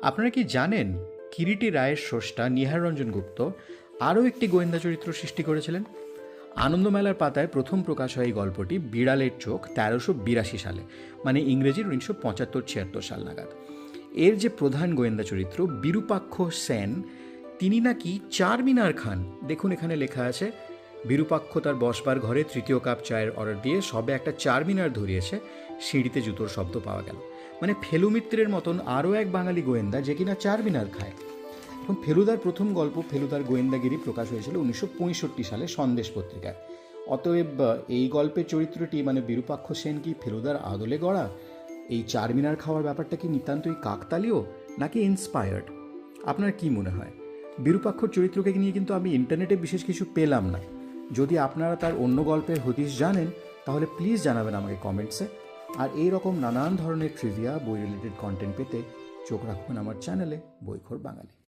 আপনারা কি জানেন কিরিটি রায়ের স্রষ্টা নিহার রঞ্জন গুপ্ত আরও একটি গোয়েন্দা চরিত্র সৃষ্টি করেছিলেন? আনন্দমেলার পাতায় প্রথম প্রকাশ হয় এই গল্পটি বিড়ালের চোখ 1382 সালে, মানে ইংরেজির 1975-76 সাল নাগাদ। এর যে প্রধান গোয়েন্দা চরিত্র বিরূপাক্ষ সেন, তিনি নাকি চারমিনার খান। দেখুন এখানে লেখা আছে, বিরূপাক্ষ তার বসবার ঘরে তৃতীয় কাপ চায়ের অর্ডার দিয়ে সবে একটা চারমিনার ধরিয়েছে, সিঁড়িতে জুতোর শব্দ পাওয়া গেল। মানে ফেলু মিত্রের মতন আরও এক বাঙালি গোয়েন্দা যে কিনা চারমিনার খায়। এবং ফেলুদার প্রথম গল্প ফেলুদার গোয়েন্দাগিরি প্রকাশ হয়েছিল 1965 সালে সন্দেশ পত্রিকায়। অতএব এই গল্পের চরিত্রটি মানে বিরূপাক্ষ সেন কি ফেলুদার আদলে গড়া? এই চারমিনার খাওয়ার ব্যাপারটা কি নিতান্তই কাকতালীয় নাকি ইন্সপায়ার্ড? আপনার কি মনে হয়? বিরূপাক্ষর চরিত্রকে নিয়ে কিন্তু আমি ইন্টারনেটে বিশেষ কিছু পেলাম না। যদি আপনারা তার অন্য গল্পের হদিশ জানেন তাহলে প্লিজ জানাবেন আমাকে কমেন্টসে। আর এই রকম নানান ধরনের ট্রিভিয়া, বই রিলেটেড কন্টেন্ট পেতে চোখ রাখুন আমার চ্যানেলে বইখোর বাঙালি।